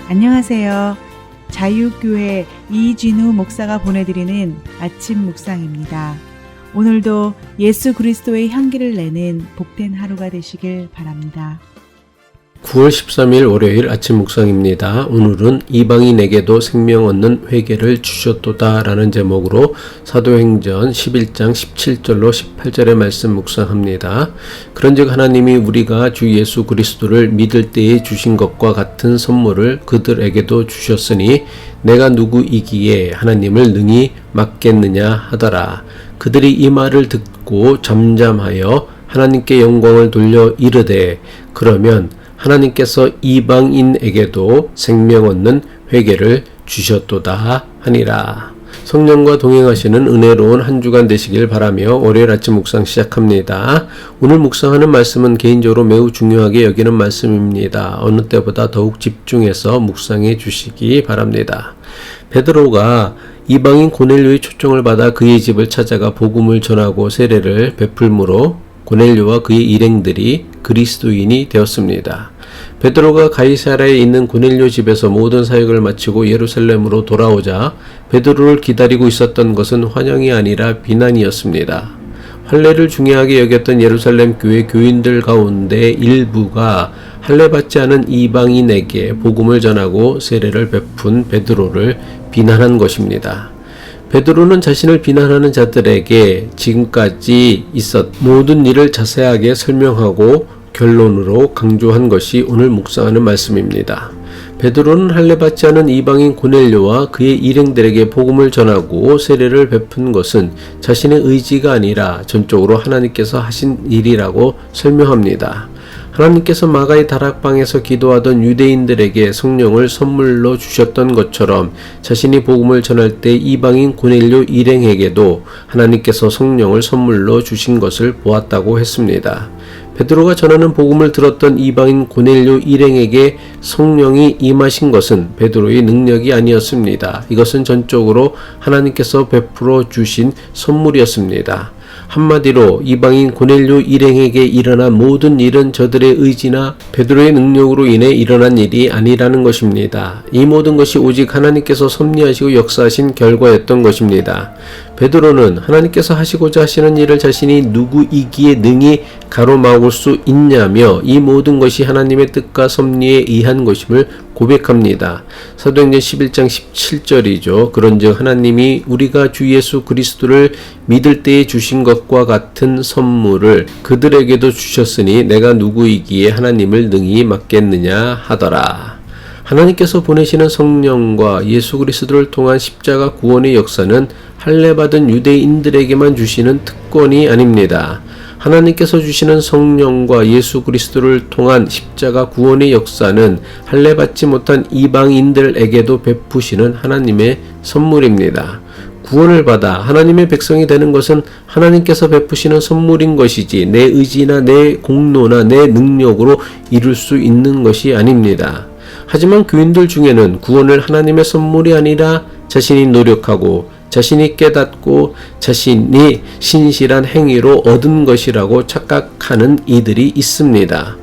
안녕하세요. 자유교회 이진우 목사가 보내드리는 아침 묵상입니다. 오늘도 예수 그리스도의 향기를 내는 복된 하루가 되시길 바랍니다. 9월 13일 월요일 아침 묵상입니다. 오늘은 이방인에게도 생명 얻는 회개를 주셨도다 라는 제목으로 사도행전 11장 17절로 18절의 말씀 묵상합니다. 그런즉 하나님이 우리가 주 예수 그리스도를 믿을 때에 주신 것과 같은 선물을 그들에게도 주셨으니 내가 누구이기에 하나님을 능히 막겠느냐 하더라. 그들이 이 말을 듣고 잠잠하여 하나님께 영광을 돌려 이르되 그러면 하나님께서 이방인에게도 생명 얻는 회개를 주셨도다 하니라. 성령과 동행하시는 은혜로운 한 주간 되시길 바라며 월요일 아침 묵상 시작합니다. 오늘 묵상하는 말씀은 개인적으로 매우 중요하게 여기는 말씀입니다. 어느 때보다 더욱 집중해서 묵상해 주시기 바랍니다. 베드로가 이방인 고넬료의 초청을 받아 그의 집을 찾아가 복음을 전하고 세례를 베풀므로 고넬료와 그의 일행들이 그리스도인이 되었습니다. 베드로가 가이사랴에 있는 고넬료 집에서 모든 사역을 마치고 예루살렘으로 돌아오자 베드로를 기다리고 있었던 것은 환영이 아니라 비난이었습니다. 할례를 중요하게 여겼던 예루살렘 교회 교인들 가운데 일부가 할례받지 않은 이방인에게 복음을 전하고 세례를 베푼 베드로를 비난한 것입니다. 베드로는 자신을 비난하는 자들에게 지금까지 있었던 모든 일을 자세하게 설명하고 결론으로 강조한 것이 오늘 묵상하는 말씀입니다. 베드로는 할례받지 않은 이방인 고넬료와 그의 일행들에게 복음을 전하고 세례를 베푼 것은 자신의 의지가 아니라 전적으로 하나님께서 하신 일이라고 설명합니다. 하나님께서 마가의 다락방에서 기도하던 유대인들에게 성령을 선물로 주셨던 것처럼 자신이 복음을 전할 때 이방인 고넬료 일행에게도 하나님께서 성령을 선물로 주신 것을 보았다고 했습니다. 베드로가 전하는 복음을 들었던 이방인 고넬료 일행에게 성령이 임하신 것은 베드로의 능력이 아니었습니다. 이것은 전적으로 하나님께서 베풀어 주신 선물이었습니다. 한마디로 이방인 고넬료 일행에게 일어난 모든 일은 저들의 의지나 베드로의 능력으로 인해 일어난 일이 아니라는 것입니다. 이 모든 것이 오직 하나님께서 섭리하시고 역사하신 결과였던 것입니다. 베드로는 하나님께서 하시고자 하시는 일을 자신이 누구이기에 능히 가로막을 수 있냐며 이 모든 것이 하나님의 뜻과 섭리에 의한 것임을 고백합니다. 사도행전 11장 17절이죠. 그런즉 하나님이 우리가 주 예수 그리스도를 믿을 때에 주신 것과 같은 선물을 그들에게도 주셨으니 내가 누구이기에 하나님을 능히 막겠느냐 하더라. 하나님께서 보내시는 성령과 예수 그리스도를 통한 십자가 구원의 역사는 할례받은 유대인들에게만 주시는 특권이 아닙니다. 하나님께서 주시는 성령과 예수 그리스도를 통한 십자가 구원의 역사는 할례받지 못한 이방인들에게도 베푸시는 하나님의 선물입니다. 구원을 받아 하나님의 백성이 되는 것은 하나님께서 베푸시는 선물인 것이지 내 의지나 내 공로나 내 능력으로 이룰 수 있는 것이 아닙니다. 하지만 교인들 중에는 구원을 하나님의 선물이 아니라 자신이 노력하고 자신이 깨닫고 자신이 신실한 행위로 얻은 것이라고 착각하는 이들이 있습니다.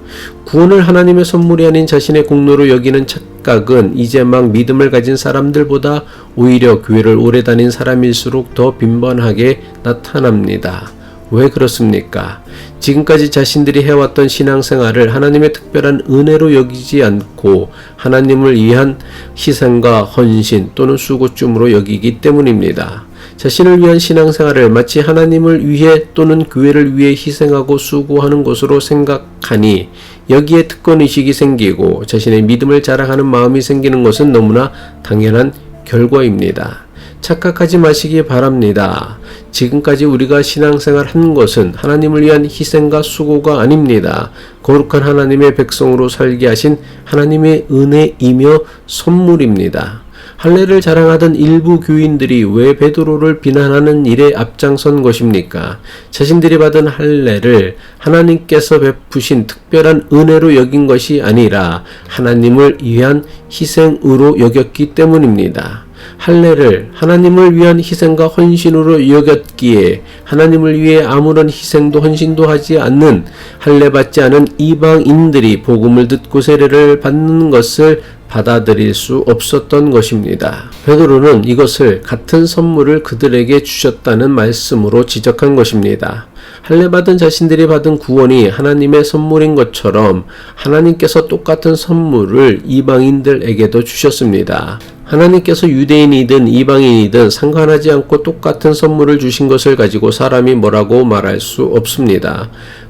구원을 하나님의 선물이 아닌 자신의 공로로 여기는 착각은 이제 막 믿음을 가진 사람들보다 오히려 교회를 오래 다닌 사람일수록 더 빈번하게 나타납니다. 왜 그렇습니까? 지금까지 자신들이 해왔던 신앙생활을 하나님의 특별한 은혜로 여기지 않고 하나님을 위한 희생과 헌신 또는 수고쯤으로 여기기 때문입니다. 자신을 위한 신앙생활을 마치 하나님을 위해 또는 교회를 위해 희생하고 수고하는 것으로 생각하니 여기에 특권의식이 생기고 자신의 믿음을 자랑하는 마음이 생기는 것은 너무나 당연한 결과입니다. 착각하지 마시기 바랍니다. 지금까지 우리가 신앙생활 한 것은 하나님을 위한 희생과 수고가 아닙니다. 거룩한 하나님의 백성으로 살게 하신 하나님의 은혜이며 선물입니다. 할례를 자랑하던 일부 교인들이 왜 베드로를 비난하는 일에 앞장선 것입니까? 자신들이 받은 할례를 하나님께서 베푸신 특별한 은혜로 여긴 것이 아니라 하나님을 위한 희생으로 여겼기 때문입니다. 할례를 하나님을 위한 희생과 헌신으로 여겼기에 하나님을 위해 아무런 희생도 헌신도 하지 않는 할례받지 않은 이방인들이 복음을 듣고 세례를 받는 것을 받아들일 수 없었던 것입니다. 베드로는 이것을 같은 선물을 그들에게 주셨다는 말씀으로 지적한 것입니다. 할례받은 자신들이 받은 구원이 하나님의 선물인 것처럼 하나님께서 똑같은 선물을 이방인들에게도 주셨습니다. 하나님께서 유대인이든 이방인이든 상관하지 않고 똑같은 선물을 주신 것을 가지고 사람이 뭐라고 말할 수 없습니다.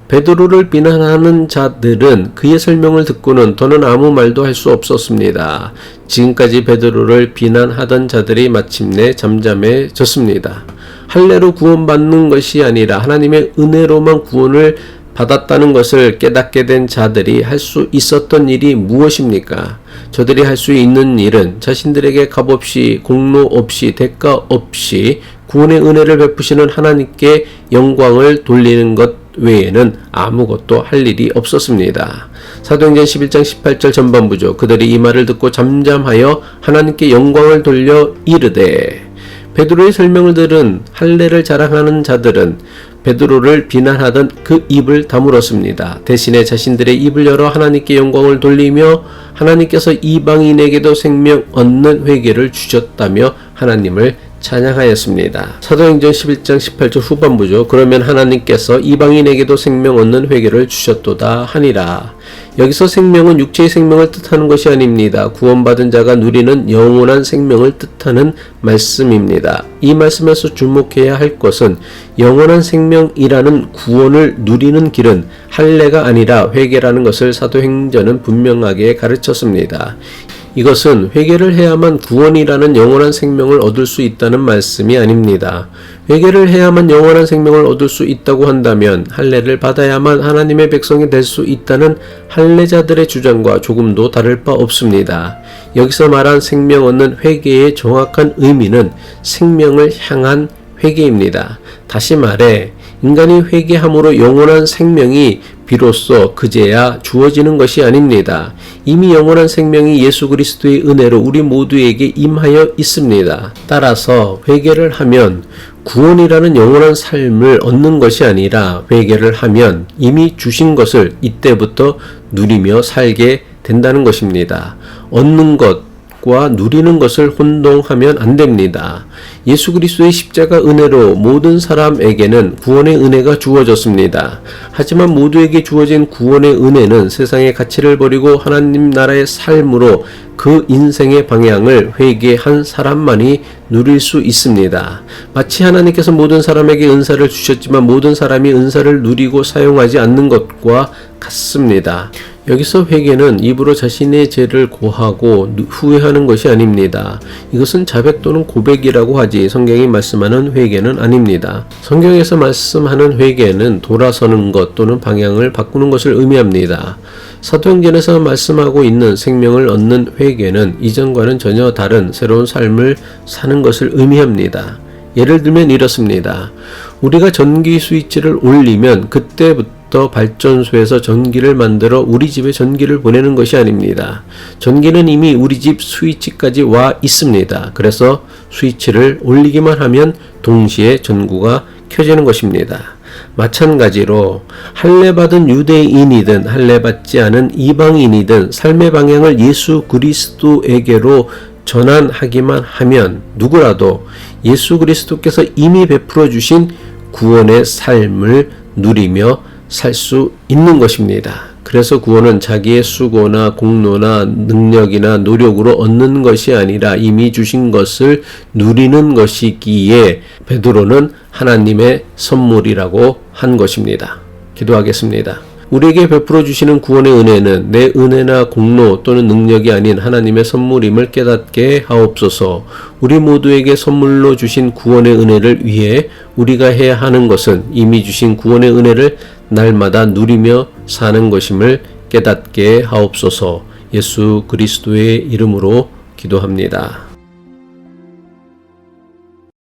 베드로를 비난하는 자들은 그의 설명을 듣고는 더는 아무 말도 할 수 없었습니다. 지금까지 베드로를 비난하던 자들이 마침내 잠잠해졌습니다. 할례로 구원받는 것이 아니라 하나님의 은혜로만 구원을 받았다는 것을 깨닫게 된 자들이 할 수 있었던 일이 무엇입니까? 저들이 할 수 있는 일은 자신들에게 값없이, 공로 없이, 대가 없이 구원의 은혜를 베푸시는 하나님께 영광을 돌리는 것 외에는 아무것도 할 일이 없었습니다. 사도행전 11장 18절 전반부죠. 그들이 이 말을 듣고 잠잠하여 하나님께 영광을 돌려 이르되, 베드로의 설명을 들은 할례를 자랑하는 자들은 베드로를 비난하던 그 입을 다물었습니다. 대신에 자신들의 입을 열어 하나님께 영광을 돌리며 하나님께서 이방인에게도 생명 얻는 회개를 주셨다며 하나님을 찬양하였습니다. 사도행전 11장 18절 후반부죠. 그러면 하나님께서 이방인에게도 생명 얻는 회개를 주셨도다 하니라. 여기서 생명은 육체의 생명을 뜻하는 것이 아닙니다. 구원받은 자가 누리는 영원한 생명을 뜻하는 말씀입니다. 이 말씀에서 주목해야 할 것은 영원한 생명이라는 구원을 누리는 길은 할례가 아니라 회개라는 것을 사도행전은 분명하게 가르쳤습니다. 이것은 회개를 해야만 구원이라는 영원한 생명을 얻을 수 있다는 말씀이 아닙니다. 회개를 해야만 영원한 생명을 얻을 수 있다고 한다면 할례를 받아야만 하나님의 백성이 될 수 있다는 할례자들의 주장과 조금도 다를 바 없습니다. 여기서 말한 생명 얻는 회개의 정확한 의미는 생명을 향한 회개입니다. 다시 말해 인간이 회개함으로 영원한 생명이 비로소 그제야 주어지는 것이 아닙니다. 이미 영원한 생명이 예수 그리스도의 은혜로 우리 모두에게 임하여 있습니다. 따라서 회개를 하면 구원이라는 영원한 삶을 얻는 것이 아니라 회개를 하면 이미 주신 것을 이때부터 누리며 살게 된다는 것입니다. 얻는 것과 누리는 것을 혼동하면 안 됩니다. 예수 그리스도의 십자가 은혜로 모든 사람에게는 구원의 은혜가 주어졌습니다. 하지만 모두에게 주어진 구원의 은혜는 세상의 가치를 버리고 하나님 나라의 삶으로 그 인생의 방향을 회개한 사람만이 누릴 수 있습니다. 마치 하나님께서 모든 사람에게 은사를 주셨지만 모든 사람이 은사를 누리고 사용하지 않는 것과 같습니다. 여기서 회개는 입으로 자신의 죄를 고하고 후회하는 것이 아닙니다. 이것은 자백 또는 고백이라고 하지 성경이 말씀하는 회개는 아닙니다. 성경에서 말씀하는 회개는 돌아서는 것 또는 방향을 바꾸는 것을 의미합니다. 사도행전에서 말씀하고 있는 생명을 얻는 회개는 이전과는 전혀 다른 새로운 삶을 사는 것을 의미합니다. 예를 들면 이렇습니다. 우리가 전기 스위치를 올리면 그때부터 발전소에서 전기를 만들어 우리 집에 전기를 보내는 것이 아닙니다. 전기는 이미 우리 집 스위치까지 와 있습니다. 그래서 스위치를 올리기만 하면 동시에 전구가 켜지는 것입니다. 마찬가지로 할례받은 유대인이든 할례받지 않은 이방인이든 삶의 방향을 예수 그리스도에게로 전환하기만 하면 누구라도 예수 그리스도께서 이미 베풀어 주신 구원의 삶을 누리며 살 수 있는 것입니다. 그래서 구원은 자기의 수고나 공로나 능력이나 노력으로 얻는 것이 아니라 이미 주신 것을 누리는 것이기에 베드로는 하나님의 선물이라고 한 것입니다. 기도하겠습니다. 우리에게 베풀어 주시는 구원의 은혜는 내 은혜나 공로 또는 능력이 아닌 하나님의 선물임을 깨닫게 하옵소서. 우리 모두에게 선물로 주신 구원의 은혜를 위해 우리가 해야 하는 것은 이미 주신 구원의 은혜를 날마다 누리며 사는 것임을 깨닫게 하옵소서. 예수 그리스도의 이름으로 기도합니다.